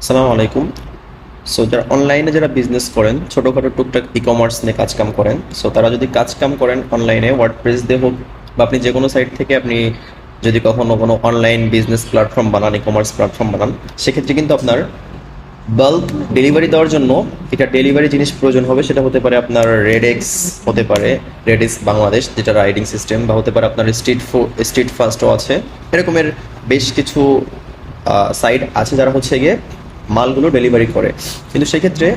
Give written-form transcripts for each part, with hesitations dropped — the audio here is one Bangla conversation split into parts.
আসসালামু আলাইকুম। সো যারা অনলাইনে যারা বিজনেস করেন, ছোটোখাটো টুকটাক ই কমার্স নিয়ে কাজকাম করেন, সো তারা যদি কাজকাম করেন অনলাইনে ওয়ার্ডপ্রেস দিয়ে হোক বা আপনি যে কোনো সাইট থেকে আপনি যদি কখনো কোনো অনলাইন বিজনেস প্ল্যাটফর্ম বানান, ই কমার্স প্ল্যাটফর্ম বানান, সেক্ষেত্রে কিন্তু আপনার বাল্ক ডেলিভারি দেওয়ার জন্য এটা ডেলিভারি জিনিস প্রয়োজন হবে। সেটা হতে পারে আপনার রেডেক্স, হতে পারে রেডিক্স বাংলাদেশ যেটা রাইডিং সিস্টেম, বা হতে পারে আপনার স্ট্রিট ফাস্টও আছে। এরকমের বেশ কিছু সাইট আছে যারা হচ্ছে গিয়ে মালগুলো ডেলিভারি করে। কিন্তু সেক্ষেত্রে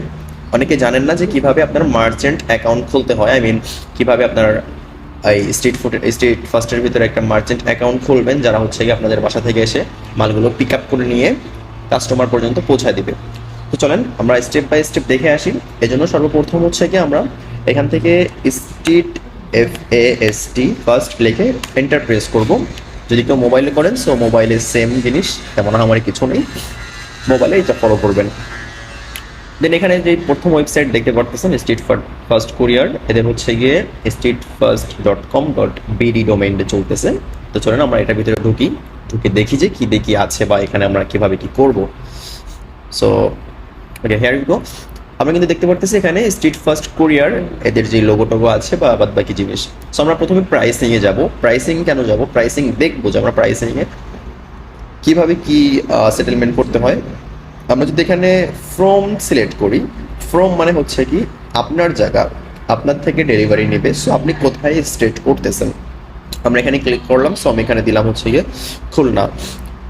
অনেকে জানেন না যে কিভাবে আপনার মার্চেন্ট অ্যাকাউন্ট খুলতে হয়। আই মিন কিভাবে আপনার এই স্ট্রিট ফাস্টের ভিতরে একটা মার্চেন্ট অ্যাকাউন্ট খুলবেন, যারা হচ্ছে গিয়ে আপনাদের বাসা থেকে এসে মালগুলো পিক আপ করে নিয়ে কাস্টমার পর্যন্ত পৌঁছায় দিবে। তো চলেন আমরা স্টেপ বাই স্টেপ দেখে আসি। এজন্য সর্বপ্রথম হচ্ছে কি আমরা এখান থেকে স্ট্রিট FAST ফার্স্ট লিখে এন্টার প্রেস করব। যদি কেউ মোবাইলে করেন সো মোবাইলে সেম জিনিস, তেমন আমার কিছু নেই, মোবাইলে এটা ফলো করবেন। দেন এখানে যে প্রথম ওয়েবসাইট দেখতে পারতেছেন স্ট্রিট ফার্স্ট কুরিয়ার, এদের হচ্ছে গিয়ে streetfirst.com.bd ডোমেইনে চলতেছে। তো চলেন আমরা এটার ভিতরে ঢুকে দেখি যে কি দেখি আছে বা এখানে আমরা কিভাবে কি করব। So okay, here you go. আমরা কিন্তু দেখতে পারতেছি এখানে স্ট্রিট ফার্স্ট কুরিয়ার এদের যে লোগো টোগো আছে বা বাদ বাকি জিনিস। সো আমরা প্রথমে প্রাইসিং এ যাব। প্রাইসিং কেন যাব? প্রাইসিং দেখবো যে আমরা প্রাইসিং এ কিভাবে কি সেটেলমেন্ট করতে হয়। আমরা যদি এখানে ফ্রম সিলেক্ট করি, ফ্রম মানে হচ্ছে কি আপনার জায়গা, আপনার থেকে ডেলিভারি নেবে, সো আপনি কোথায় স্টেট করতেছেন। আমরা এখানে ক্লিক করলাম, সো আমি এখানে দিলাম হচ্ছে গিয়ে খুলনা।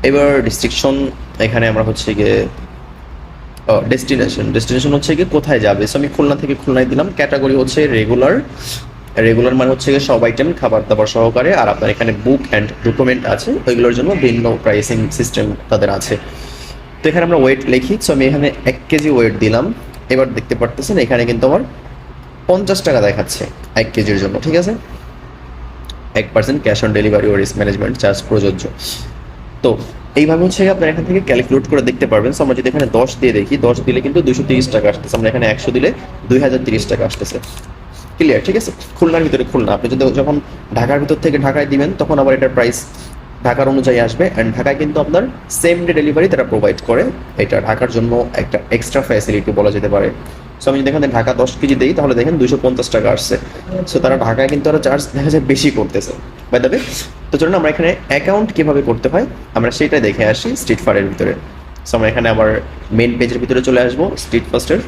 এবার রিস্ট্রিকশন এখানে আমরা হচ্ছে গিয়ে ডেস্টিনেশন হচ্ছে গিয়ে কোথায় যাবে, সো আমি খুলনা থেকে খুলনায় দিলাম। ক্যাটাগরি হচ্ছে রেগুলার, রেগুলার মানে হচ্ছে গিয়ে সব আইটেম খাবার দাবার সহকারে। আর আপনার এখানে বুক অ্যান্ড ডকুমেন্ট আছে, ওইগুলোর জন্য ভিন্ন প্রাইসিং সিস্টেম তাদের আছে। তো এখানে আমরা ওয়েট লিখি, সো আমি এখানে 1 কেজি ওয়েট দিলাম। এবার দেখতে পারতেছেন এখানে কিন্তু আমার 50 টাকা দেখাচ্ছে 1 কেজির জন্য, ঠিক আছে। 1% ক্যাশ অন ডেলিভারি ও রিস্ক ম্যানেজমেন্ট চার্জ প্রযোজ্য। তো এইভাবে হচ্ছে আপনার এখান থেকে ক্যালকুলেট করে দেখতে পারবেন। সো আমরা যদি এখানে 10 দিয়ে দেখি, 10 দিলে কিন্তু 230 টাকা আসতেছে। আমরা এখানে 100 দিলে 2030 টাকা আসতেছে। ক্লিয়ার, ঠিক আছে। খুলনার ভিতরে খুলনা, আপনি যদি যখন ঢাকার ভিতর থেকে ঢাকায় দিবেন তখন আবার এটার প্রাইস ঢাকার অনুযায়ী আসবে। অ্যান্ড ঢাকায় কিন্তু আপনার সেম ডে ডেলিভারি তারা প্রোভাইড করে, এটা ঢাকার জন্য একটা এক্সট্রা ফ্যাসিলিটি বলা যেতে পারে। সো আমি যদি এখানে ঢাকা 10 কেজি দিই তাহলে দেখেন 250 টাকা আসছে। সো তারা ঢাকায় কিন্তু আরো চার্জ দেখা যায় বেশি করতেছে বাই দ্য ওয়ে। তো চলুন আমরা এখানে অ্যাকাউন্ট কিভাবে করতে হয় আমরা সেটা দেখে আসি স্ট্রিট ফারের ভিতরে। সো আমরা এখানে আবার মেন পেজের ভিতরে চলে আসবো স্ট্রিট ফার্স্টের।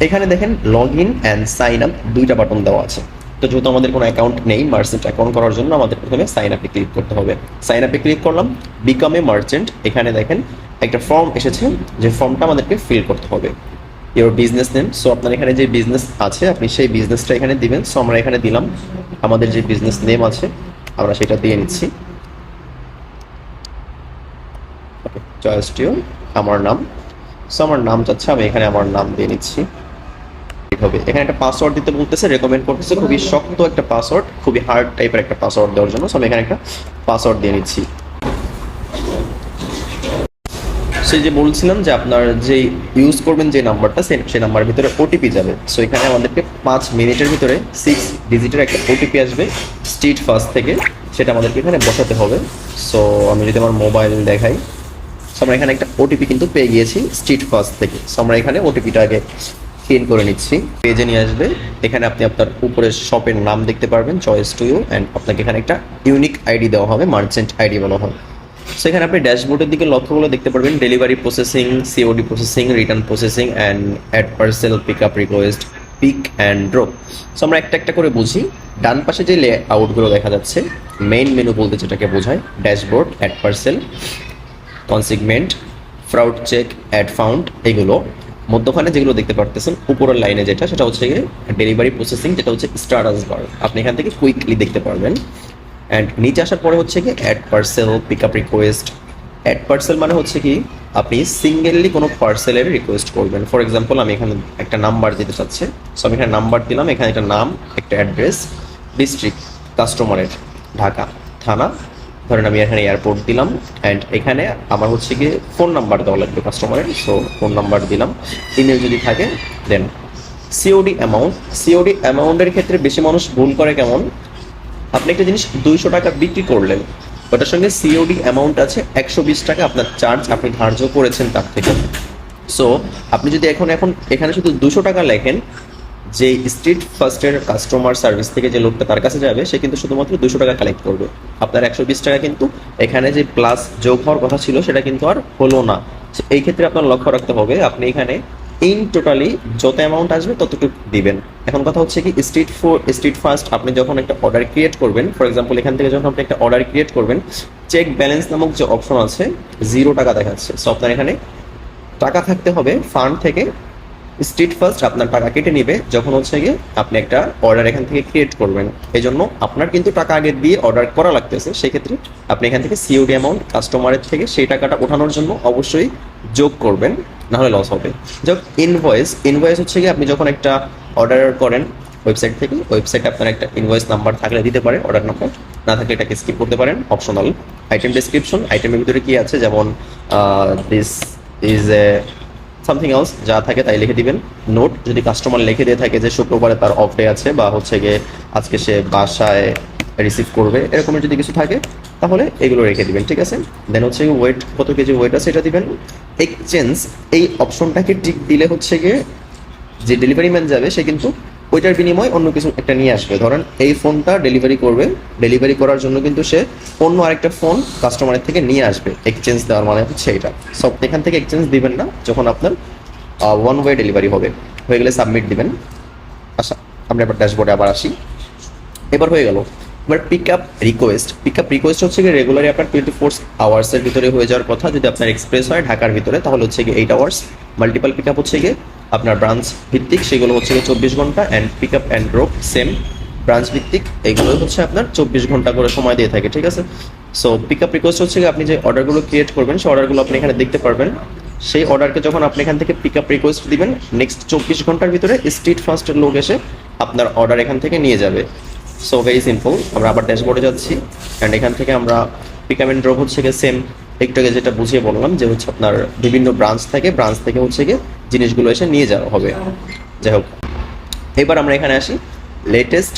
এখানে দেখেন log in and sign up দুইটা বাটন দেওয়া আছে। তো যেহেতু আমাদের কোনো অ্যাকাউন্ট নেই, মার্চেন্ট অ্যাকাউন্ট করার জন্য আমাদের প্রথমে সাইন আপে ক্লিক করতে হবে। সাইন আপে ক্লিক করলাম, বিকাম এ মার্চেন্ট। এখানে দেখেন একটা ফর্ম এসেছে, যে ফর্মটা আমাদেরকে ফিল করতে হবে। ইওর বিজনেস নেম, সো আপনার এখানে যে বিজনেস আছে আপনি সেই বিজনেসটা এখানে দিবেন। সো আমরা এখানে দিলাম আমাদের যে বিজনেস নেম আছে আমরা সেটা দিয়ে নিচ্ছি। ওকে, চয়েস টু আমার নাম। সো আমার নাম চাচ্ছে, আমি এখানে আমার নাম দিয়ে নিচ্ছি। হবে এখানে একটা পাসওয়ার্ড দিতে বলতেছে, রেকমেন্ড করতেছে খুবই শক্ত একটা পাসওয়ার্ড, খুবই হার্ড টাইপের একটা পাসওয়ার্ড দেওয়ার জন্য। সো আমি এখানে একটা পাসওয়ার্ড দিয়ে নিচ্ছি। সেই যে বলছিলাম যে আপনার যে ইউজ করবেন যে নাম্বারটা, সেই নাম্বারের ভিতরে ওটিপি যাবে। সো এখানে আমাদেরকে 5 মিনিটের ভিতরে 6 ডিজিটের একটা ওটিপি আসবে স্ট্রিট ফার্স্ট থেকে, সেটা আমাদেরকে এখানে বসাতে হবে। সো আমি যদি আমার মোবাইল দেখাই, সো আমরা এখানে একটা ওটিপি কিন্তু পেয়ে গিয়েছি স্ট্রিট ফার্স্ট থেকে। সো আমরা এখানে ওটিপিটা আগে ফিল করে নিচ্ছি। পেজে নিয়ে আসবে, এখানে আপনি আপনার উপরে শপের নাম দেখতে পারবেন, চয়েস টু ইউ, অ্যান্ড আপনাকে এখানে একটা ইউনিক আইডি দেওয়া হবে, মার্চেন্ট আইডি বলা হয়। সেখানে আপনি ড্যাশবোর্ডের দিকে লক্ষ্য করে দেখতে পারবেন delivery processing, COD processing, return processing and add parcel, pick up request, pick and drop. So আমরা একটা একটা করে বুঝি। ডান পাশে যে লেআউটগুলো দেখা যাচ্ছে, মেইন মেনু বলতে যেটাকে বোঝায়, dashboard, add parcel, consignment, fraud check, add found, এগুলো। মধ্যখানে যেগুলো দেখতে পারতেছেন উপরের লাইনে যেটা, সেটা হচ্ছে ডেলিভারি প্রসেসিং, যেটা হচ্ছে স্ট্যাটাস বার, আপনি এখান থেকে কুইকলি দেখতে পারবেন। অ্যান্ড নিচে আসার পরে হচ্ছে কি add parcel, pick up request. Add parcel মানে হচ্ছে কি আপনি সিঙ্গেললি কোনো পার্সেলের রিকোয়েস্ট করবেন। ফর এক্সাম্পল আমি এখানে একটা নাম্বার দিতে চাচ্ছি, সো আমি এখানে নাম্বার দিলাম, এখানে একটা নাম, একটা অ্যাড্রেস, ডিস্ট্রিক্ট কাস্টমারের ঢাকা, থানা ধরেন আমি এখানে এয়ারপোর্ট দিলাম। অ্যান্ড এখানে আমার হচ্ছে গিয়ে ফোন নাম্বার দেওয়া লাগবে কাস্টমারের, সো ফোন নাম্বার দিলাম। ইমেল যদি থাকে দেন সিওডি অ্যামাউন্ট। সিওডি অ্যামাউন্টের ক্ষেত্রে বেশি মানুষ ভুল করে কেমন, আপনি একটা জিনিস 200 টাকা বিক্রি করলেন, ওটার সঙ্গে সিওডি অ্যামাউন্ট আছে 120 টাকা আপনার চার্জ আপনি ধার্য করেছেন তার থেকে। সো আপনি যদি এখন এখানে শুধু 200 টাকা লেখেন, যে স্ট্রিট ফার্স্টের কাস্টমার সার্ভিস থেকে যে লোকটা তার কাছে যাবে সে কিন্তু শুধুমাত্র 200 টাকা কালেক্ট করবে। আপনার 120 টাকা কিন্তু এখানে যে প্লাস যোগ হওয়ার কথা ছিল সেটা কিন্তু আর হলো না। এই ক্ষেত্রে আপনার লক্ষ্য রাখতে হবে আপনি এখানে ইন টোটালি যত অ্যামাউন্ট আসবে ততটুকু দিবেন। এখন কথা হচ্ছে কি স্ট্রিট ফার্স্ট আপনি যখন একটা অর্ডার ক্রিয়েট করবেন, ফর এক্সাম্পল এখান থেকে যখন আপনি একটা অর্ডার ক্রিয়েট করবেন, চেক ব্যালেন্স নামক যে অপশন আছে 0 টাকা দেখাচ্ছে। সো আপনার এখানে টাকা থাকতে হবে ফান্ড থেকে। স্ট্রিট ফার্স্ট আপনার টাকা কেটে নিবে যখন হচ্ছে গিয়ে আপনি একটা অর্ডার এখান থেকে ক্রিয়েট করবেন। এই জন্য আপনার কিন্তু টাকা আগে দিয়ে অর্ডার করা লাগতেছে, সেক্ষেত্রে আপনি এখান থেকে সিওডি অ্যামাউন্ট কাস্টমারের থেকে সেই টাকাটা ওঠানোর জন্য অবশ্যই যোগ করবেন, নাহলে লস হবে। যাক, ইনভয়েস হচ্ছে গিয়ে আপনি যখন একটা অর্ডার করেন ওয়েবসাইট থেকে, ওয়েবসাইটে আপনার একটা ইনভয়েস নাম্বার থাকলে দিতে পারে, অর্ডার নাম্বার না থাকলে এটাকে স্কিপ করতে পারেন, অপশনাল। আইটেম ডেসক্রিপশন, আইটেমের ভিতরে কি আছে, যেমন this is a something else, যা থাকে তাই লিখে দিবেন। নোট, যদি কাস্টমার লিখে দিয়ে থাকে যে শুক্রবারে তার অফ ডে আছে বা হচ্ছে গিয়ে আজকে সে বাসায় রিসিভ করবে, এরকমের যদি কিছু থাকে তাহলে এগুলো রেখে দিবেন, ঠিক আছে। দেন হচ্ছে গিয়ে ওয়েট, কত কেজি ওয়েট আছে এটা দিবেন। এক্সচেঞ্জ, এই অপশনটাকে টিক দিলে হচ্ছে গিয়ে যে ডেলিভারি ম্যান যাবে সে কিন্তু ওইটার বিনিময়ে অন্য কিছু একটা নিয়ে আসবে। ধরেন এই ফোনটা ডেলিভারি করবে, ডেলিভারি করার জন্য কিন্তু সে অন্য আরেকটা ফোন কাস্টমারের থেকে নিয়ে আসবে। এক্সচেঞ্জ দেওয়ার মানে হচ্ছে এটা। সব এখান থেকে এক্সচেঞ্জ দিবেন না যখন আপনার ওয়ান ওয়ে ডেলিভারি হবে। হয়ে গেলে সাবমিট দিবেন। আচ্ছা, আমরা এবার ড্যাশবোর্ডে আবার আসি। এবার হয়ে গেল। এবার পিক আপ রিকোয়েস্ট হচ্ছে গিয়ে রেগুলারই আপনার 24 আওয়ার্সের ভিতরে হয়ে যাওয়ার কথা। যদি আপনার এক্সপ্রেস হয় ঢাকার ভিতরে তাহলে হচ্ছে গিয়ে 8 আওয়ার্স। মাল্টিপাল পিক আপ হচ্ছে গিয়ে আপনার ব্রাঞ্চ ভিত্তিক, সেগুলো হচ্ছে গিয়ে 24 ঘন্টা। And pick up and drop same, branch ভিত্তিক, এইগুলো হচ্ছে আপনার 24 ঘন্টা করে সময় দিয়ে থাকে, ঠিক আছে। সো পিক আপ রিকোয়েস্ট হচ্ছে গিয়ে আপনি যে অর্ডারগুলো ক্রিয়েট করবেন সেই অর্ডারগুলো আপনি এখানে দেখতে পারবেন। সেই অর্ডারকে যখন আপনি এখান থেকে পিক আপ রিকোয়েস্ট দিবেন, নেক্সট 24 ঘন্টার ভিতরে স্ট্রিট ফার্স্টের লোক এসে আপনার অর্ডার এখান থেকে নিয়ে যাবে। So very simple. আমরা আবার ড্যাশবোর্ডে যাচ্ছি, অ্যান্ড এখান থেকে আমরা পিক আপ অ্যান্ড ড্রপ হচ্ছে গিয়ে সেম, একটু আগে যেটা বুঝিয়ে বললাম যে হচ্ছে আপনার বিভিন্ন ব্রাঞ্চ থেকে হচ্ছে গিয়ে জিনিসগুলো এসে নিয়ে যাওয়া হবে। যাই হোক, এবার আমরা এখানে আসি লেটেস্ট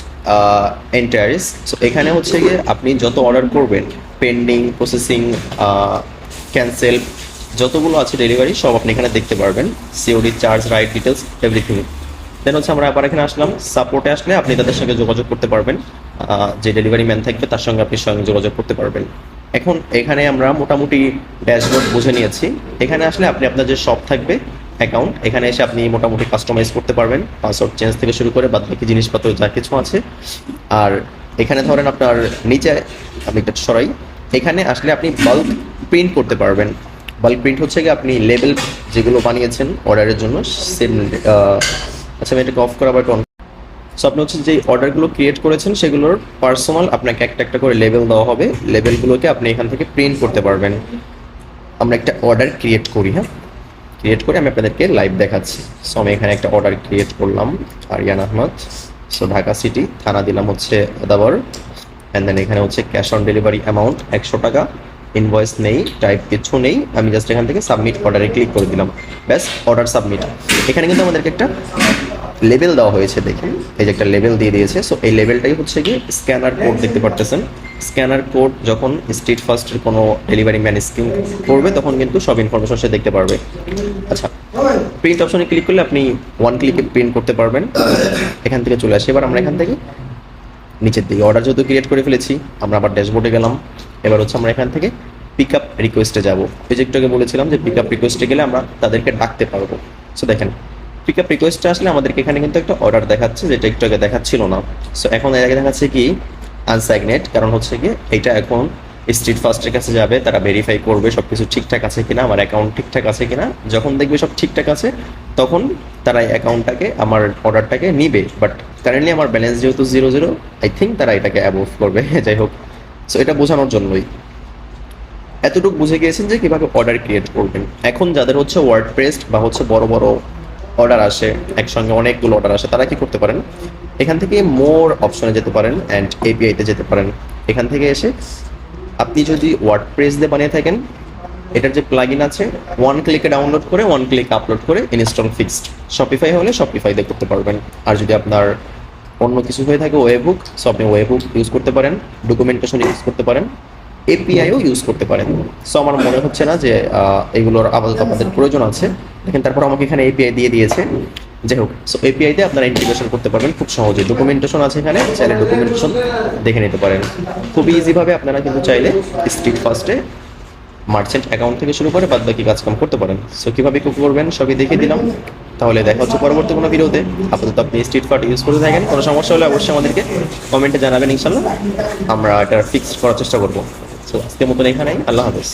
এন্টায়ারিস। সো এখানে হচ্ছে গিয়ে আপনি যত অর্ডার করবেন, পেন্ডিং, প্রসেসিং, ক্যান্সেল, যতগুলো আছে ডেলিভারি সব আপনি এখানে দেখতে পারবেন। COD charge, right details, everything. Then হচ্ছে আমরা আবার এখানে আসলাম সাপোর্টে। আসলে আপনি তাদের সঙ্গে যোগাযোগ করতে পারবেন, যে ডেলিভারি ম্যান থাকবে তার সঙ্গে আপনি স্বয়ং যোগাযোগ করতে পারবেন। এখন এখানে আমরা মোটামুটি ড্যাশবোর্ড বুঝে নিয়েছি। এখানে আসলে আপনি আপনার যে শপ থাকবে অ্যাকাউন্ট, এখানে এসে আপনি মোটামুটি কাস্টমাইজ করতে পারবেন, পাসওয়ার্ড চেঞ্জ থেকে শুরু করে বাদ বাকি জিনিসপত্র যা কিছু আছে। আর এখানে ধরেন আপনার নিচে, আমি একটা সরাই, এখানে আসলে আপনি বাল্ক প্রিন্ট করতে পারবেন। বাল্ক প্রিন্ট হচ্ছে কি আপনি লেবেল যেগুলো বানিয়েছেন অর্ডারের জন্য সেম, আচ্ছা আমি এটাকে অফ করা বা অন। সো আপনি হচ্ছে যে অর্ডারগুলো ক্রিয়েট করেছেন সেগুলোর পার্সোনাল আপনাকে একটা একটা করে লেবেল দেওয়া হবে। লেবেলগুলোকে আপনি এখান থেকে প্রিন্ট করতে পারবেন। আমরা একটা অর্ডার ক্রিয়েট করি, হ্যাঁ, ক্রিয়েট করে আমি আপনাদেরকে লাইভ দেখাচ্ছি। সো আমি এখানে একটা অর্ডার ক্রিয়েট করলাম, আরিয়ান আহমদ। সো ঢাকা সিটি, থানা দিলাম হচ্ছে আদাবর। অ্যান্ড দেন এখানে হচ্ছে ক্যাশ অন ডেলিভারি অ্যামাউন্ট 100 টাকা। ইনভয়েস নেই, টাইপ কিছু নেই, আমি জাস্ট এখান থেকে সাবমিট অর্ডারে ক্লিক করে দিলাম, ব্যাস অর্ডার সাবমিট। এখানে কিন্তু আমাদেরকে একটা লেবেল দেওয়া হয়েছে, দেখুন এই যে একটা লেবেল দিয়ে দিয়েছে। সো এই লেবেলটাই হচ্ছে কি স্ক্যানার কোড, দেখতে পারতেছেন। স্ক্যানার কোড যখন স্ট্রিট ফার্স্টের কোনো ডেলিভারি ম্যান স্ক্যান করবে তখন কিন্তু সব ইনফরমেশন সে দেখতে পারবে। আচ্ছা, প্রিন্ট অপশনে ক্লিক করলে আপনি ওয়ান ক্লিকে প্রিন্ট করতে পারবেন। এখান থেকে চলে আসি। এবার আমরা এখান থেকে নিচের দিকে অর্ডার যেহেতু ক্রিয়েট করে ফেলেছি, আমরা আবার ড্যাশবোর্ডে গেলাম। এবার হচ্ছে আমরা এখান থেকে পিক আপ রিকোয়েস্টে যাবো। এই যে একটু আগে বলেছিলাম যে পিক আপ রিকোয়েস্টে গেলে আমরা তাদেরকে ডাকতে পারবো। সো দেখেন পিক আপ রিকোয়েস্টে আসলে আমাদেরকে এখানে কিন্তু একটা অর্ডার দেখাচ্ছে, যেটা একটু আগে দেখাচ্ছিল না। সো এখন এর আগে দেখাচ্ছে কি আনসাইগনেট, কারণ হচ্ছে কি এটা এখন স্ট্রিট ফার্স্টের কাছে যাবে, তারা ভেরিফাই করবে সব কিছু ঠিকঠাক আছে কিনা, আমার অ্যাকাউন্ট ঠিকঠাক আছে কিনা। যখন দেখবে সব ঠিকঠাক আছে তখন তারা এই অ্যাকাউন্টটাকে, আমার অর্ডারটাকে নিবে। বাট কারেন্টলি আমার ব্যালেন্স যেহেতু 0 আই থিঙ্ক তারা এটাকে অ্যাভয়েড করবে। যাই হোক, সো এটা বোঝানোর জন্যই এতটুকু বুঝে গিয়েছেন যে কিভাবে অর্ডার ক্রিয়েট করবেন। এখন যাদের হচ্ছে ওয়ার্ডপ্রেস বা হচ্ছে বড় বড় অর্ডার আসে, একসঙ্গে অনেকগুলো অর্ডার আসে, তারা কি করতে পারেন, এখান থেকে মোর অপশনে যেতে পারেন অ্যান্ড এপিআইতে যেতে পারেন। এখান থেকে এসে আপনি যদি ওয়ার্ডপ্রেস দিয়ে বানিয়ে থাকেন, এটার যে প্লাগইন আছে ওয়ান ক্লিকে ডাউনলোড করে ওয়ান ক্লিক আপলোড করে ইনস্টল ফিক্সড। শপিফাই হলে শপিফাই দিয়ে করতে পারবেন। আর যদি আপনার অন্য কিছু হয়ে থাকে ওয়েবহুক, সো আপনি ওয়েবহুক ইউজ করতে পারেন, ডকুমেন্টেশন ইউজ করতে পারেন। এপিআইও ইউজ করতে পারেন। সো আমার মনে হচ্ছে না যে এগুলোর আপাতত আপনাদের প্রয়োজন আছে। দেখেন তারপর আমাকে এখানে এপিআই দিয়ে দিয়েছে। যাই হোক, সো এপিআই দিয়ে আপনারা ইন্টিগ্রেশন করতে পারবেন খুব সহজে। ডকুমেন্টেশন আছে এখানে, চাইলে ডকুমেন্টেশন দেখে নিতে পারেন। খুবই ইজিভাবে আপনারা কিন্তু চাইলে স্ট্রিট ফার্স্টে মার্চেন্ট অ্যাকাউন্ট থেকে শুরু করে বাদবাকি কাজকাম করতে পারেন। সো কীভাবে কি করবেন সবই দেখিয়ে দিলাম। তাহলে দেখা হচ্ছে পরবর্তী কোনো ভিডিওতে। আপাতত আপনি স্ট্রিট কার্ড ইউজ করে থাকেন, কোনো সমস্যা হলে অবশ্যই আমাদেরকে কমেন্টে জানাবেন, ইনশাল্লাহ আমরা এটা ফিক্স করার চেষ্টা করবো। সো আজকের মতন এখানেই, আল্লাহ হাফেজ।